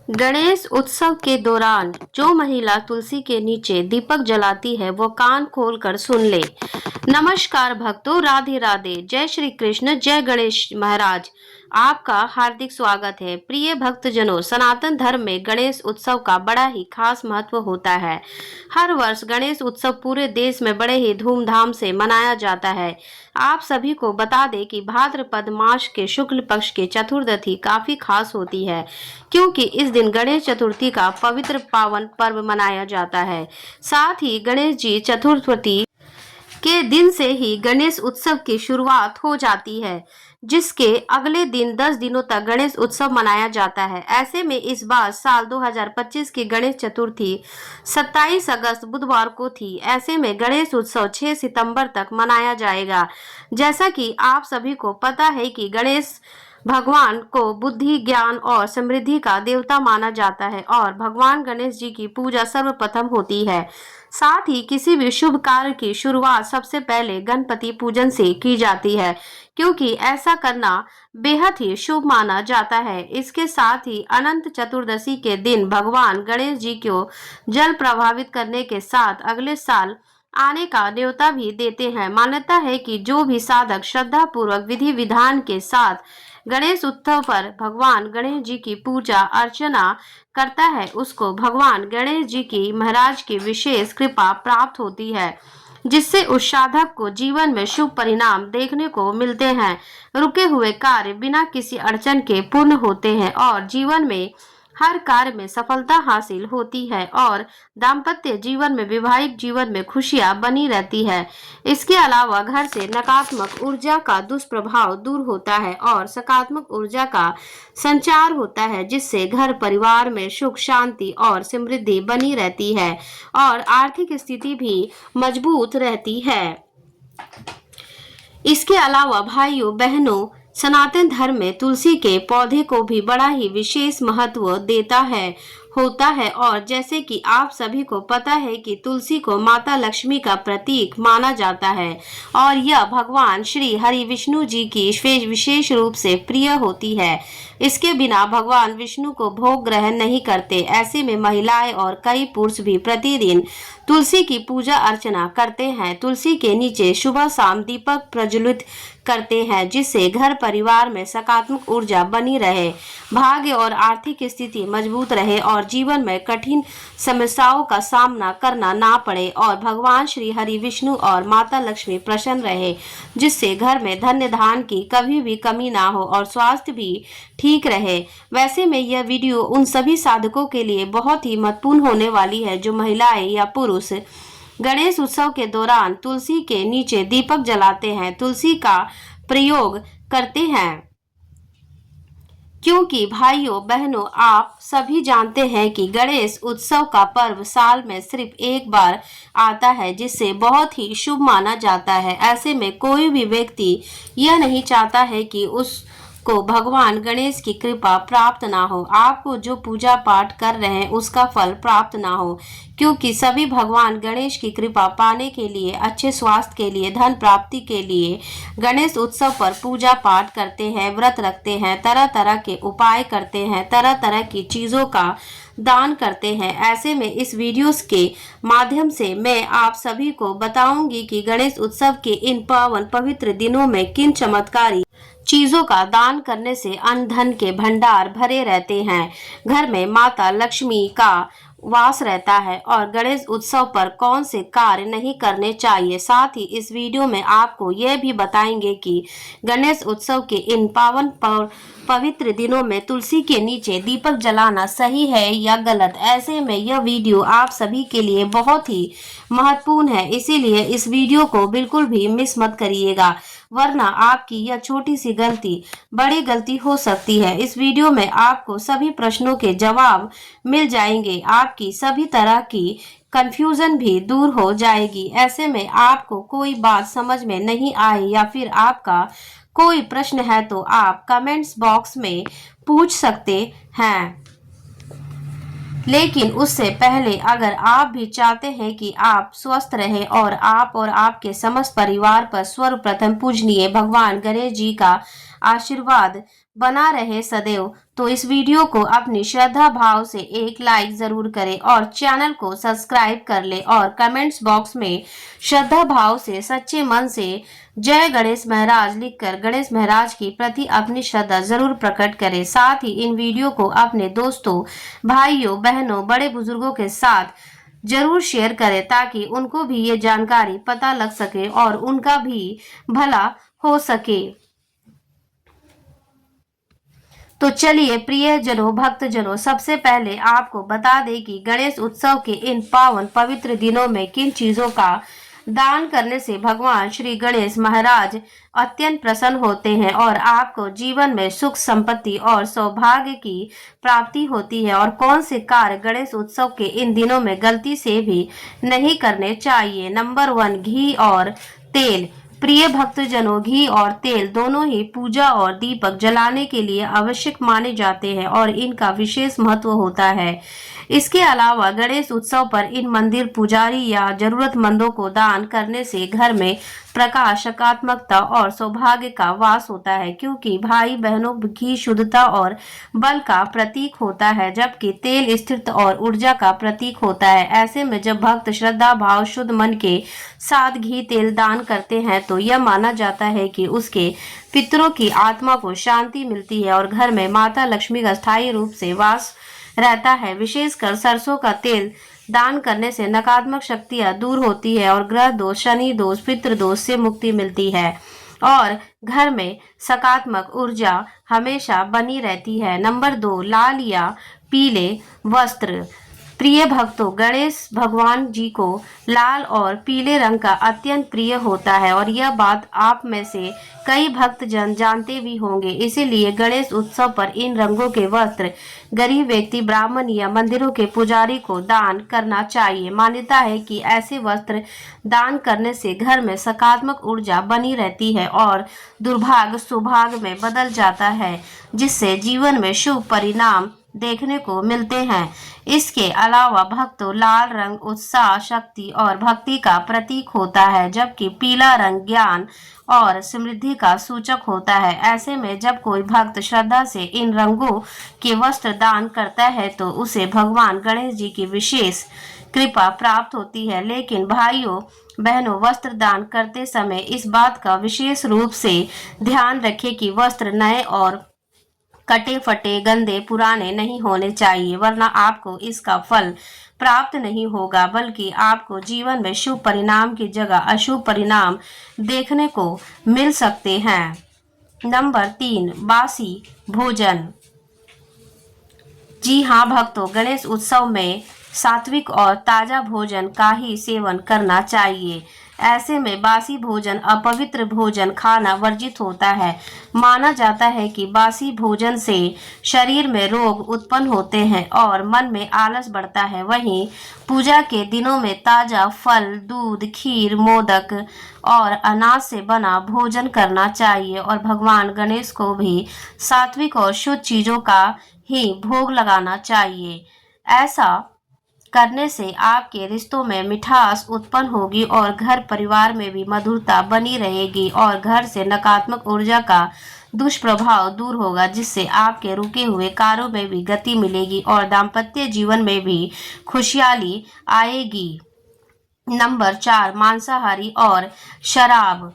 गणेश उत्सव के दौरान जो महिला तुलसी के नीचे दीपक जलाती है वो कान खोल कर सुन ले। नमस्कार भक्तों, राधे राधे, जय श्री कृष्ण, जय गणेश महाराज। आपका हार्दिक स्वागत है। प्रिय भक्तजनों, सनातन धर्म में गणेश उत्सव का बड़ा ही खास महत्व होता है। हर वर्ष गणेश उत्सव पूरे देश में बड़े ही धूमधाम से मनाया जाता है। आप सभी को बता दें कि भाद्रपद मास के शुक्ल पक्ष की चतुर्दशी काफी खास होती है, क्योंकि इस दिन गणेश चतुर्थी का पवित्र पावन पर्व मनाया जाता है। साथ ही गणेश जी चतुर्थी के दिन से ही गणेश उत्सव की शुरुआत हो जाती है, जिसके अगले दिन 10 दिनों तक गणेश उत्सव मनाया जाता है। ऐसे में इस बार साल 2025 की गणेश चतुर्थी 27 अगस्त बुधवार को थी। ऐसे में गणेश उत्सव 6 सितंबर तक मनाया जाएगा। जैसा कि आप सभी को पता है कि गणेश भगवान को बुद्धि, ज्ञान और समृद्धि का देवता माना जाता है और भगवान गणेश जी की पूजा सर्वप्रथम होती है। साथ ही किसी भी शुभ कार्य की शुरुआत सबसे पहले गणपति पूजन से की जाती है, क्योंकि ऐसा करना बेहद ही शुभ माना जाता है। इसके साथ ही अनंत चतुर्दशी के दिन भगवान गणेश जी को जल प्रभावित करने के साथ अगले साल आने का न्योता भी देते हैं। मान्यता है कि जो भी साधक श्रद्धा पूर्वक विधि विधान के साथ गणेश उत्सव पर भगवान गणेश जी की पूजा अर्चना करता है, उसको भगवान गणेश जी की महाराज की विशेष कृपा प्राप्त होती है, जिससे उस साधक को जीवन में शुभ परिणाम देखने को मिलते हैं। रुके हुए कार्य बिना किसी अड़चन के पूर्ण होते हैं और जीवन में हर कार्य में सफलता हासिल होती है और दाम्पत्य जीवन में, वैवाहिक जीवन में खुशियां बनी रहती है। इसके अलावा घर से नकारात्मक ऊर्जा का दुष्प्रभाव दूर होता है और सकारात्मक ऊर्जा का संचार होता है, जिससे घर परिवार में सुख, शांति और समृद्धि बनी रहती है और आर्थिक स्थिति भी मजबूत रहती है। इसके अलावा भाइयों बहनों, सनातन धर्म में तुलसी के पौधे को भी बड़ा ही विशेष महत्व होता है और जैसे कि आप सभी को पता है कि तुलसी को माता लक्ष्मी का प्रतीक माना जाता है और यह भगवान श्री हरि विष्णु जी की विशेष रूप से प्रिय होती है। इसके बिना भगवान विष्णु को भोग ग्रहण नहीं करते। ऐसे में महिलाएं और कई पुरुष भी प्रतिदिन तुलसी की पूजा अर्चना करते हैं। तुलसी के नीचे सुबह शाम दीपक प्रज्वलित करते हैं, जिससे घर परिवार में सकारात्मक ऊर्जा बनी रहे, भाग्य और आर्थिक स्थिति मजबूत रहे और जीवन में कठिन समस्याओं का सामना करना ना पड़े और भगवान श्री हरि विष्णु और माता लक्ष्मी प्रसन्न रहे, जिससे घर में धन्य धान की कभी भी कमी ना हो और स्वास्थ्य भी ठीक रहे। वैसे में यह वीडियो उन सभी साधकों के लिए बहुत ही महत्वपूर्ण होने वाली है जो महिलाएं या पुरुष गणेश उत्सव के दौरान तुलसी के नीचे दीपक जलाते हैं, तुलसी का प्रयोग करते हैं। क्योंकि भाइयों बहनों, आप सभी जानते हैं कि गणेश उत्सव का पर्व साल में सिर्फ एक बार आता है, जिससे बहुत ही शुभ माना जाता है। ऐसे में कोई भी व्यक्ति यह नहीं चाहता है कि उसको भगवान गणेश की कृपा प्राप्त ना हो, आपको जो पूजा पाठ कर रहे हैं उसका फल प्राप्त ना हो, क्योंकि सभी भगवान गणेश की कृपा पाने के लिए, अच्छे स्वास्थ्य के लिए, धन प्राप्ति के लिए गणेश उत्सव पर पूजा पाठ करते हैं, व्रत रखते हैं, तरह तरह के उपाय करते हैं, तरह तरह की चीजों का दान करते हैं। ऐसे में इस वीडियोस के माध्यम से मैं आप सभी को बताऊंगी कि गणेश उत्सव के इन पावन पवित्र दिनों में किन चमत्कारी चीजों का दान करने से अन्न धन के भंडार भरे रहते हैं, घर में माता लक्ष्मी का वास रहता है और गणेश उत्सव पर कौन से कार्य नहीं करने चाहिए। साथ ही इस वीडियो में आपको यह भी बताएंगे कि गणेश उत्सव के इन पावन पवित्र दिनों में तुलसी के नीचे दीपक जलाना सही है या गलत। ऐसे में यह वीडियो आप सभी के लिए बहुत ही महत्वपूर्ण है, इसीलिए इस वीडियो को बिल्कुल भी मिस मत करिएगा, वरना आपकी यह छोटी सी गलती बड़ी गलती हो सकती है। इस वीडियो में आपको सभी प्रश्नों के जवाब मिल जाएंगे, आपकी सभी तरह की कंफ्यूजन भी दूर हो जाएगी। ऐसे में आपको कोई बात समझ में नहीं आए या फिर आपका कोई प्रश्न है तो आप कमेंट्स बॉक्स में पूछ सकते हैं। लेकिन उससे पहले अगर आप भी चाहते हैं कि आप स्वस्थ रहें और आप और आपके समस्त परिवार पर सर्वप्रथम पूजनीय भगवान गणेश जी का आशीर्वाद बना रहे सदैव। तो इस वीडियो को अपनी श्रद्धा भाव से एक लाइक जरूर करें और चैनल को सब्सक्राइब कर ले और कमेंट्स बॉक्स में श्रद्धा भाव से सच्चे मन से जय गणेश महाराज लिखकर गणेश महाराज की प्रति अपनी श्रद्धा जरूर प्रकट करें। साथ ही इन वीडियो को अपने दोस्तों, भाइयों, बहनों, बड़े बुजुर्गों के साथ जरूर शेयर करें ताकि उनको भी ये जानकारी पता लग सके और उनका भी भला हो सके। तो चलिए प्रियजनों, भक्तजनों, सबसे पहले आपको बता दें कि गणेश उत्सव के इन पावन पवित्र दिनों में किन चीजों का दान करने से भगवान श्री गणेश महाराज अत्यंत प्रसन्न होते हैं और आपको जीवन में सुख, संपत्ति और सौभाग्य की प्राप्ति होती है, और कौन से कार्य गणेश उत्सव के इन दिनों में गलती से भी नहीं करने चाहिए। नंबर 1, घी और तेल। प्रिय भक्तजनों, घी और तेल दोनों ही पूजा और दीपक जलाने के लिए आवश्यक माने जाते हैं और इनका विशेष महत्व होता है। इसके अलावा गणेश उत्सव पर इन मंदिर पुजारी या जरूरतमंदों को दान करने से घर में प्रकाश, सकारात्मकता और सौभाग्य का वास होता है, क्योंकि भाई बहनों, घी शुद्धता और बल का प्रतीक होता है जबकि तेल स्थिरता और ऊर्जा का प्रतीक होता है। ऐसे में जब भक्त श्रद्धा भाव शुद्ध मन के साथ घी तेल दान करते हैं तो यह माना जाता है कि उसके पितरों की आत्मा को शांति मिलती है और घर में माता लक्ष्मी का स्थायी रूप से वास रहता है। विशेषकर सरसों का तेल दान करने से नकारात्मक शक्तियां दूर होती है और ग्रह दोष, शनि दोष, पितृ दोष से मुक्ति मिलती है और घर में सकारात्मक ऊर्जा हमेशा बनी रहती है। नंबर 2, लाल या पीले वस्त्र। प्रिय भक्तों, गणेश भगवान जी को लाल और पीले रंग का अत्यंत प्रिय होता है और यह बात आप में से कई भक्तजन जानते भी होंगे। इसीलिए गणेश उत्सव पर इन रंगों के वस्त्र गरीब व्यक्ति, ब्राह्मण या मंदिरों के पुजारी को दान करना चाहिए। मान्यता है कि ऐसे वस्त्र दान करने से घर में सकारात्मक ऊर्जा बनी रहती है और दुर्भाग्य सौभाग्य में बदल जाता है, जिससे जीवन में शुभ परिणाम देखने को मिलते हैं। इसके अलावा भक्तों, लाल रंग उत्साह, शक्ति और भक्ति का प्रतीक होता है जबकि पीला रंग ज्ञान और समृद्धि का सूचक होता है। ऐसे में जब कोई भक्त श्रद्धा से इन रंगों के वस्त्र दान करता है तो उसे भगवान गणेश जी की विशेष कृपा प्राप्त होती है। लेकिन भाइयों बहनों, वस्त्र दान करते समय इस बात का विशेष रूप से ध्यान रखें कि वस्त्र नए और कटे फटे, गंदे, पुराने नहीं होने चाहिए, वरना आपको इसका फल प्राप्त नहीं होगा बल्कि आपको जीवन में शुभ परिणाम की जगह अशुभ परिणाम देखने को मिल सकते हैं। नंबर 3, बासी भोजन। जी हाँ भक्तों, गणेश उत्सव में सात्विक और ताजा भोजन का ही सेवन करना चाहिए। ऐसे में बासी भोजन, अपवित्र भोजन खाना वर्जित होता है। माना जाता है कि बासी भोजन से शरीर में रोग उत्पन्न होते हैं और मन में आलस बढ़ता है। वहीं पूजा के दिनों में ताजा फल, दूध, खीर, मोदक और अनाज से बना भोजन करना चाहिए और भगवान गणेश को भी सात्विक और शुद्ध चीजों का ही भोग लगाना चाहिए। ऐसा करने से आपके रिश्तों में मिठास उत्पन्न होगी और घर परिवार में भी मधुरता बनी रहेगी और घर से नकारात्मक ऊर्जा का दुष्प्रभाव दूर होगा, जिससे आपके रुके हुए कार्यों में भी गति मिलेगी और दाम्पत्य जीवन में भी खुशहाली आएगी। नंबर 4, मांसाहारी और शराब।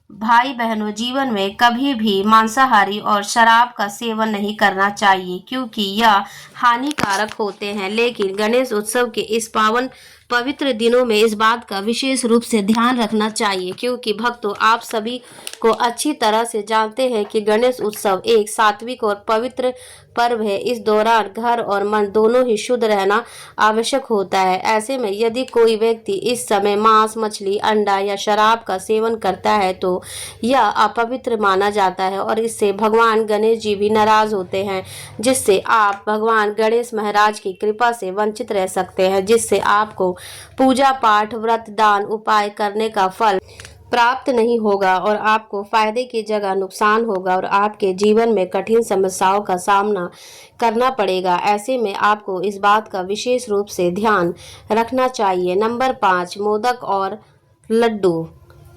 भाई बहनों, जीवन में कभी भी मांसाहारी और शराब का सेवन नहीं करना चाहिए क्योंकि यह हानिकारक होते हैं। लेकिन गणेश उत्सव के इस पावन पवित्र दिनों में इस बात का विशेष रूप से ध्यान रखना चाहिए क्योंकि भक्तों, आप सभी को अच्छी तरह से जानते हैं कि गणेश उत्सव एक सात्विक और पवित्र पर्व है। इस दौरान घर और मन दोनों ही शुद्ध रहना आवश्यक होता है। ऐसे में यदि कोई व्यक्ति इस समय मांस, मछली, अंडा या शराब का सेवन करता है तो यह अपवित्र माना जाता है और इससे भगवान गणेश जी भी नाराज होते हैं, जिससे आप भगवान गणेश महाराज की कृपा से वंचित रह सकते हैं, जिससे आपको पूजा पाठ, व्रत, दान, उपाय करने का फल प्राप्त नहीं होगा और आपको फायदे की जगह नुकसान होगा और आपके जीवन में कठिन समस्याओं का सामना करना पड़ेगा। ऐसे में आपको इस बात का विशेष रूप से ध्यान रखना चाहिए। नंबर 5, मोदक और लड्डू।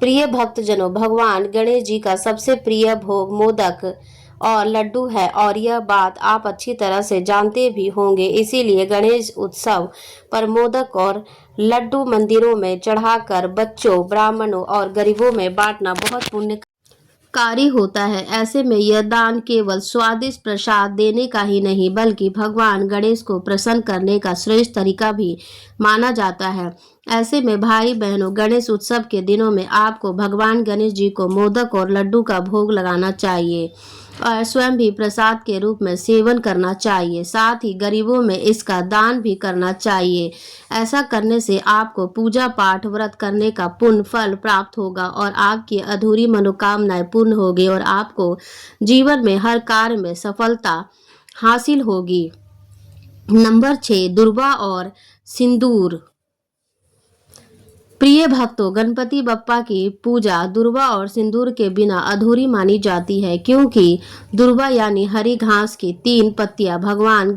प्रिय भक्तजनों, भगवान गणेश जी का सबसे प्रिय भोग मोदक और लड्डू है और यह बात आप अच्छी तरह से जानते भी होंगे। इसीलिए गणेश उत्सव पर मोदक और लड्डू मंदिरों में चढ़ाकर बच्चों, ब्राह्मणों और गरीबों में बांटना बहुत पुण्य कारी होता है। ऐसे में यह दान केवल स्वादिष्ट प्रसाद देने का ही नहीं बल्कि भगवान गणेश को प्रसन्न करने का श्रेष्ठ तरीका भी माना जाता है। ऐसे में भाई बहनों, गणेश उत्सव के दिनों में आपको भगवान गणेश जी को मोदक और लड्डू का भोग लगाना चाहिए और स्वयं भी प्रसाद के रूप में सेवन करना चाहिए। साथ ही गरीबों में इसका दान भी करना चाहिए। ऐसा करने से आपको पूजा पाठ व्रत करने का पुण्य फल प्राप्त होगा और आपकी अधूरी मनोकामनाएं पूर्ण होगी और आपको जीवन में हर कार्य में सफलता हासिल होगी। नंबर 6, दुर्वा और सिंदूर। प्रिय भक्तों, गणपति बप्पा की पूजा दुर्वा और सिंदूर के बिना अधूरी मानी जाती है, क्योंकि दुर्वा यानी हरी घास की 3 पत्तियां भगवान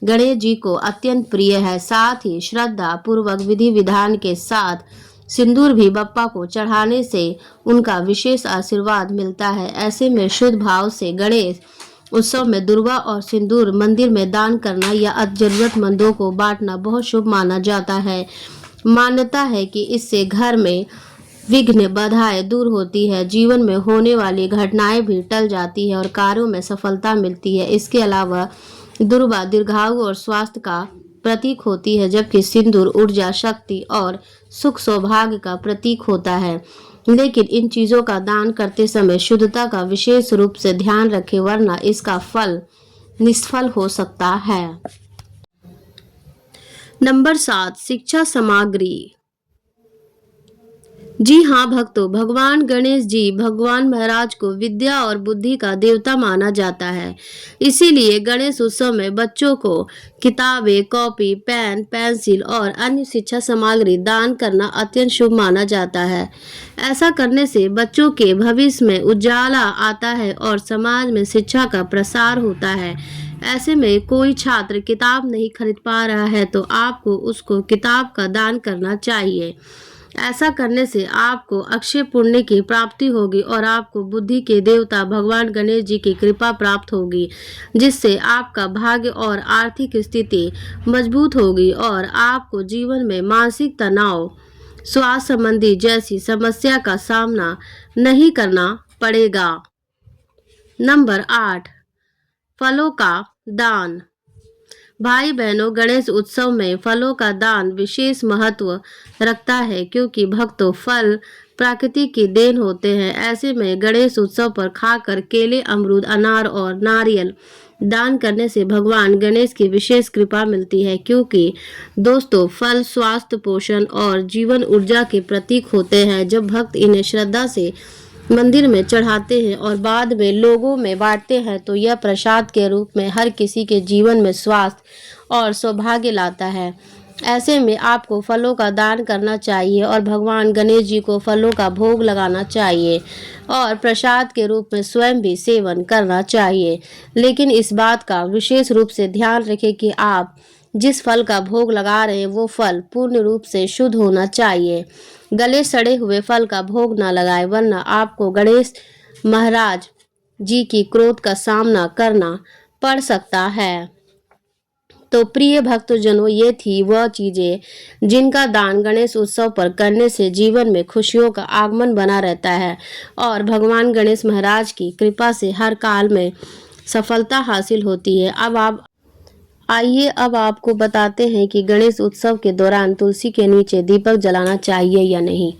गणेश जी को अत्यंत प्रिय है। साथ ही श्रद्धा पूर्वक विधि विधान के साथ सिंदूर भी बप्पा को चढ़ाने से उनका विशेष आशीर्वाद मिलता है। ऐसे में शुद्ध भाव से गणेश उत्सव में दुर्वा और सिंदूर मंदिर में दान करना या जरूरतमंदों को बांटना बहुत शुभ माना जाता है। मान्यता है कि इससे घर में विघ्न बाधाएं दूर होती है, जीवन में होने वाली घटनाएं भी टल जाती है और कार्यों में सफलता मिलती है। इसके अलावा दुर्वा दीर्घायु और स्वास्थ्य का प्रतीक होती है, जबकि सिंदूर ऊर्जा, शक्ति और सुख सौभाग्य का प्रतीक होता है। लेकिन इन चीजों का दान करते समय शुद्धता का विशेष रूप से ध्यान रखें, वरना इसका फल निष्फल हो सकता है। नंबर 7, शिक्षा सामग्री। जी हाँ भक्तों, भगवान गणेश जी भगवान महाराज को विद्या और बुद्धि का देवता माना जाता है। इसीलिए गणेश उत्सव में बच्चों को किताबें, कॉपी, पेन, पेंसिल और अन्य शिक्षा सामग्री दान करना अत्यंत शुभ माना जाता है। ऐसा करने से बच्चों के भविष्य में उजाला आता है और समाज में शिक्षा का प्रसार होता है। ऐसे में कोई छात्र किताब नहीं खरीद पा रहा है तो आपको उसको किताब का दान करना चाहिए। ऐसा करने से आपको अक्षय पुण्य की प्राप्ति होगी और आपको बुद्धि के देवता भगवान गणेश जी की कृपा प्राप्त होगी, जिससे आपका भाग्य और आर्थिक स्थिति मजबूत होगी और आपको जीवन में मानसिक तनाव, स्वास्थ्य संबंधी जैसी समस्या का सामना नहीं करना पड़ेगा। नंबर 8, फलों का दान। भाई बहनों, गणेश उत्सव में फलों का दान विशेष महत्व रखता है, क्योंकि भक्तों फल प्रकृति की देन होते हैं। ऐसे में गणेश उत्सव पर खाकर केले, अमरूद, अनार और नारियल दान करने से भगवान गणेश की विशेष कृपा मिलती है, क्योंकि दोस्तों फल स्वास्थ्य, पोषण और जीवन ऊर्जा के प्रतीक होते हैं। जब भक्त इन्हें श्रद्धा से मंदिर में चढ़ाते हैं और बाद में लोगों में बांटते हैं तो यह प्रसाद के रूप में हर किसी के जीवन में स्वास्थ्य और सौभाग्य लाता है। ऐसे में आपको फलों का दान करना चाहिए और भगवान गणेश जी को फलों का भोग लगाना चाहिए और प्रसाद के रूप में स्वयं भी सेवन करना चाहिए। लेकिन इस बात का विशेष रूप से ध्यान रखें कि आप जिस फल का भोग लगा रहे हैं वो फल पूर्ण रूप से शुद्ध होना चाहिए। गले सड़े हुए फल का भोग न लगाएं, वरना आपको गणेश महाराज जी की क्रोध का सामना करना पड़ सकता है। तो प्रिय भक्तजनों, ये थी वह चीजें जिनका दान गणेश उत्सव पर करने से जीवन में खुशियों का आगमन बना रहता है और भगवान गणेश महाराज की कृपा से हर काल में सफलता हासिल होती है। अब आपको बताते हैं कि गणेश उत्सव के दौरान तुलसी के नीचे दीपक जलाना चाहिए या नहीं,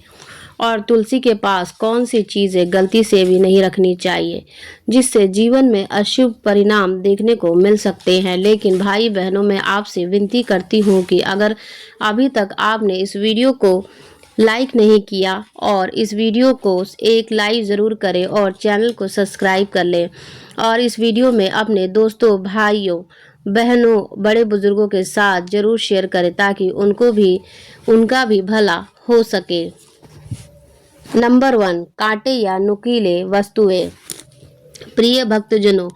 और तुलसी के पास कौन सी चीज़ें गलती से भी नहीं रखनी चाहिए, जिससे जीवन में अशुभ परिणाम देखने को मिल सकते हैं। लेकिन भाई बहनों, मैं आपसे विनती करती हूँ कि अगर अभी तक आपने इस वीडियो को लाइक नहीं किया और इस वीडियो को एक लाइक ज़रूर करें और चैनल को सब्सक्राइब कर लें और इस वीडियो में अपने दोस्तों, भाइयों, बहनों, बड़े बुजुर्गों के साथ जरूर शेयर करें ताकि उनका भी भला हो सके। नंबर 1, कांटे या नुकीले वस्तुएं। प्रिय भक्तजनों,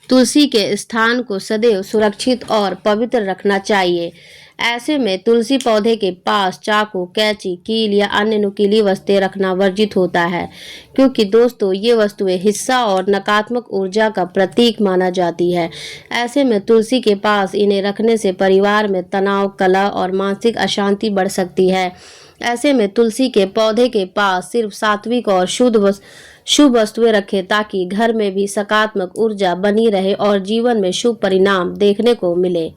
तुलसी के स्थान को सदैव सुरक्षित और पवित्र रखना चाहिए। ऐसे में तुलसी पौधे के पास चाकू, कैंची, कील या अन्य नुकीली वस्तुएं रखना वर्जित होता है, क्योंकि दोस्तों ये वस्तुएं हिस्सा और नकारात्मक ऊर्जा का प्रतीक माना जाती है। ऐसे में तुलसी के पास इन्हें रखने से परिवार में तनाव, कलह और मानसिक अशांति बढ़ सकती है। ऐसे में तुलसी के पौधे के पास सिर्फ सात्विक और शुभ वस्तुएं रखें, ताकि घर में भी सकारात्मक ऊर्जा बनी रहे और जीवन में शुभ परिणाम देखने को मिले।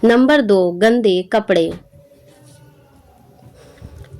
नंबर 2, गंदे कपड़े।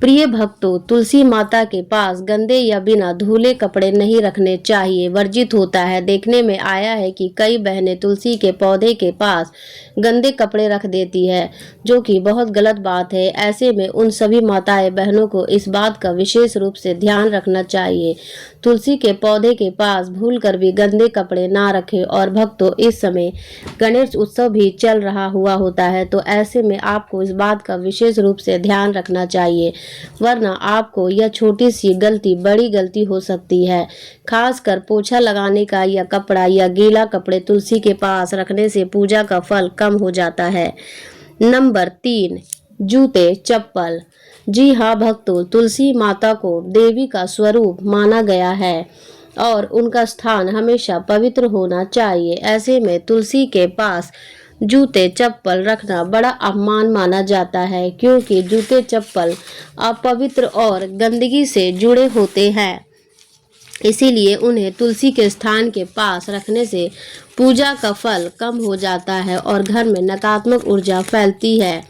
प्रिय भक्तों, तुलसी माता के पास गंदे या बिना धुले कपड़े नहीं रखने चाहिए, वर्जित होता है। देखने में आया है कि कई बहनें तुलसी के पौधे के पास गंदे कपड़े रख देती है, जो कि बहुत गलत बात है। ऐसे में उन सभी माताएं बहनों को इस बात का विशेष रूप से ध्यान रखना चाहिए, तुलसी के पौधे के पास भूलकर भी गंदे कपड़े ना रखें। और भक्तों, इस समय गणेश उत्सव भी चल रहा हुआ होता है, तो ऐसे में आपको इस बात का विशेष रूप से ध्यान रखना चाहिए, वरना आपको यह छोटी सी गलती बड़ी गलती हो सकती है। खासकर पोछा लगाने का या कपड़ा या गीला कपड़े तुलसी के पास रखने से पूजा का फल कम हो जाता है। नंबर 3, जूते चप्पल। जी हाँ भक्तों, तुलसी माता को देवी का स्वरूप माना गया है और उनका स्थान हमेशा पवित्र होना चाहिए। ऐसे में तुलसी के पास जूते चप्पल रखना बड़ा अपमान माना जाता है, क्योंकि जूते चप्पल अपवित्र और गंदगी से जुड़े होते हैं। इसीलिए उन्हें तुलसी के स्थान के पास रखने से पूजा का फल कम हो जाता है और घर में नकारात्मक ऊर्जा फैलती है।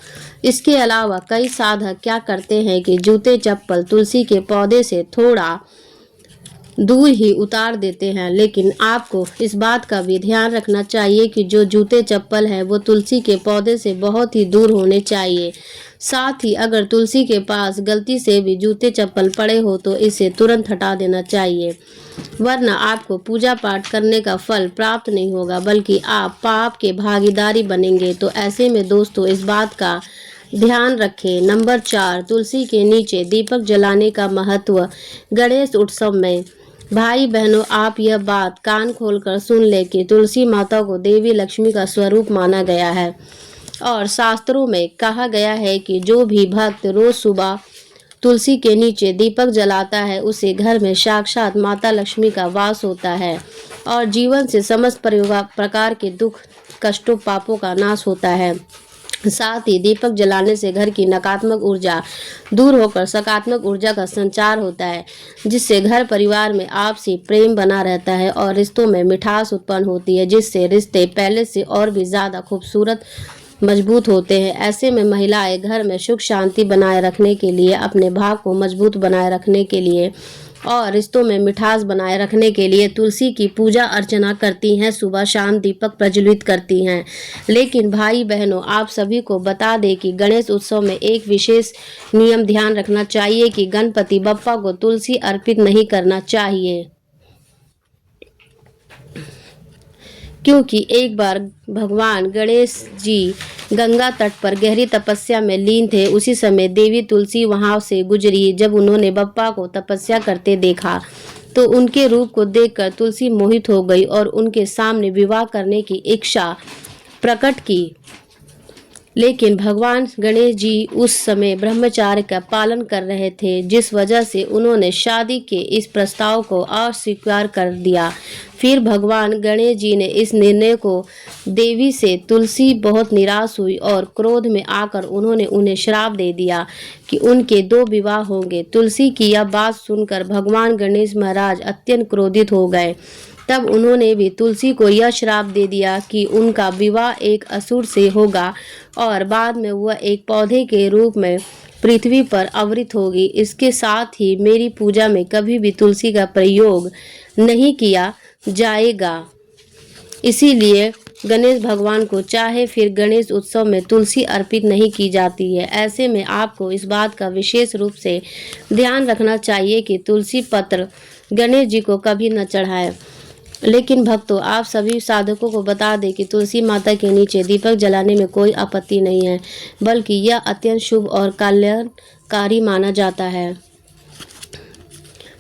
इसके अलावा कई साधक क्या करते हैं कि जूते चप्पल तुलसी के पौधे से थोड़ा दूर ही उतार देते हैं, लेकिन आपको इस बात का भी ध्यान रखना चाहिए कि जो जूते चप्पल है वो तुलसी के पौधे से बहुत ही दूर होने चाहिए। साथ ही अगर तुलसी के पास गलती से भी जूते चप्पल पड़े हो तो इसे तुरंत हटा देना चाहिए, वरना आपको पूजा पाठ करने का फल प्राप्त नहीं होगा, बल्कि आप पाप के भागीदारी बनेंगे। तो ऐसे में दोस्तों, इस बात का ध्यान रखें। नंबर 4, तुलसी के नीचे दीपक जलाने का महत्व। गणेश उत्सव में भाई बहनों, आप यह बात कान खोलकर सुन ले कि तुलसी माता को देवी लक्ष्मी का स्वरूप माना गया है और शास्त्रों में कहा गया है कि जो भी भक्त रोज सुबह तुलसी के नीचे दीपक जलाता है, उसे घर में साक्षात माता लक्ष्मी का वास होता है और जीवन से समस्त प्रकार के दुख, कष्टों, पापों का नाश होता है। साथ ही दीपक जलाने से घर की नकारात्मक ऊर्जा दूर होकर सकारात्मक ऊर्जा का संचार होता है, जिससे घर परिवार में आपसी प्रेम बना रहता है और रिश्तों में मिठास उत्पन्न होती है, जिससे रिश्ते पहले से और भी ज़्यादा खूबसूरत, मजबूत होते हैं। ऐसे में महिलाएं घर में सुख शांति बनाए रखने के लिए, अपने भाव को मजबूत बनाए रखने के लिए और रिश्तों में मिठास बनाए रखने के लिए तुलसी की पूजा अर्चना करती हैं, सुबह शाम दीपक प्रज्वलित करती हैं। लेकिन भाई बहनों, आप सभी को बता दें कि गणेश उत्सव में एक विशेष नियम ध्यान रखना चाहिए कि गणपति बप्पा को तुलसी अर्पित नहीं करना चाहिए, क्योंकि एक बार भगवान गणेश जी गंगा तट पर गहरी तपस्या में लीन थे। उसी समय देवी तुलसी वहां से गुजरी। जब उन्होंने बप्पा को तपस्या करते देखा तो उनके रूप को देखकर तुलसी मोहित हो गई और उनके सामने विवाह करने की इच्छा प्रकट की। लेकिन भगवान गणेश जी उस समय ब्रह्मचार्य का पालन कर रहे थे, जिस वजह से उन्होंने शादी के इस प्रस्ताव को अस्वीकार कर दिया। फिर भगवान गणेश जी ने इस निर्णय को देवी से तुलसी बहुत निराश हुई और क्रोध में आकर उन्होंने उन्हें श्राप दे दिया कि उनके 2 विवाह होंगे। तुलसी की यह बात सुनकर भगवान गणेश महाराज अत्यंत क्रोधित हो गए। तब उन्होंने भी तुलसी को यह श्राप दे दिया कि उनका विवाह एक असुर से होगा और बाद में वह एक पौधे के रूप में पृथ्वी पर अवतरित होगी। इसके साथ ही मेरी पूजा में कभी भी तुलसी का प्रयोग नहीं किया जाएगा। इसीलिए गणेश भगवान को चाहे फिर गणेश उत्सव में तुलसी अर्पित नहीं की जाती है। ऐसे में आपको इस बात का विशेष रूप से ध्यान रखना चाहिए कि तुलसी पत्र गणेश जी को कभी न चढ़ाएं। लेकिन भक्तों, आप सभी साधकों को बता दें कि तुलसी माता के नीचे दीपक जलाने में कोई आपत्ति नहीं है, बल्कि यह अत्यंत शुभ और कल्याणकारी माना जाता है।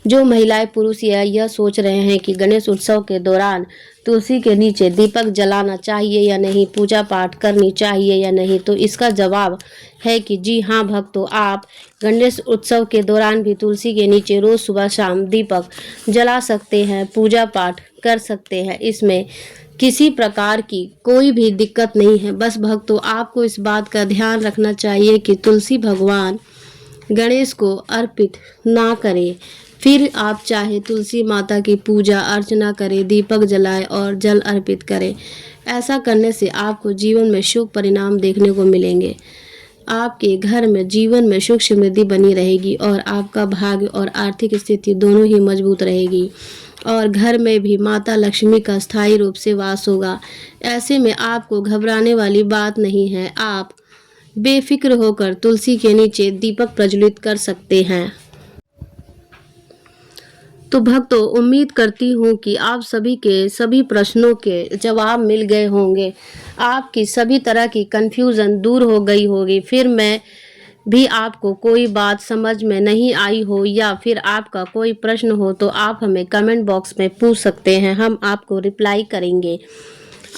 जो महिलाएं पुरुष यह सोच रहे हैं कि गणेश उत्सव के दौरान तुलसी के नीचे दीपक जलाना चाहिए या नहीं, पूजा पाठ करनी चाहिए या नहीं? तो इसका जवाब है कि जी हाँ भक्तों, आप गणेश उत्सव के दौरान भी तुलसी के नीचे रोज सुबह शाम दीपक जला सकते हैं, पूजा पाठ कर सकते हैं। इसमें किसी प्रकार की कोई भी दिक्कत नहीं है। बस भक्तों, आपको इस बात का ध्यान रखना चाहिए कि तुलसी भगवान गणेश को अर्पित ना करें। फिर आप चाहे तुलसी माता की पूजा अर्चना करें, दीपक जलाएं और जल अर्पित करें। ऐसा करने से आपको जीवन में शुभ परिणाम देखने को मिलेंगे। आपके घर में जीवन में सुख समृद्धि बनी रहेगी और आपका भाग्य और आर्थिक स्थिति दोनों ही मजबूत रहेगी और घर में भी माता लक्ष्मी का स्थायी रूप से वास होगा। ऐसे में आपको घबराने वाली बात नहीं है। आप बेफिक्र होकर तुलसी के नीचे दीपक प्रज्वलित कर सकते हैं। तो भक्तों, उम्मीद करती हूँ कि आप सभी के सभी प्रश्नों के जवाब मिल गए होंगे। आपकी सभी तरह की कन्फ्यूज़न दूर हो गई होगी। फिर मैं भी आपको कोई बात समझ में नहीं आई हो या फिर आपका कोई प्रश्न हो तो आप हमें कमेंट बॉक्स में पूछ सकते हैं, हम आपको रिप्लाई करेंगे।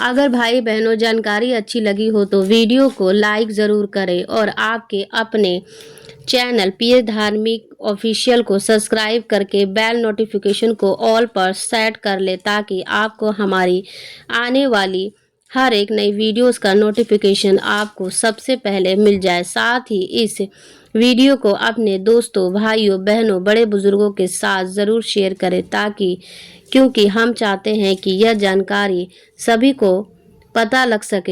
अगर भाई बहनों जानकारी अच्छी लगी हो तो वीडियो को लाइक ज़रूर करें और आपके अपने चैनल पीएस धार्मिक ऑफिशियल को सब्सक्राइब करके बेल नोटिफिकेशन को ऑल पर सेट कर ले ताकि आपको हमारी आने वाली हर एक नई वीडियोस का नोटिफिकेशन आपको सबसे पहले मिल जाए। साथ ही इस वीडियो को अपने दोस्तों, भाइयों, बहनों, बड़े बुजुर्गों के साथ ज़रूर शेयर करें ताकि क्योंकि हम चाहते हैं कि यह जानकारी सभी को पता लग सके।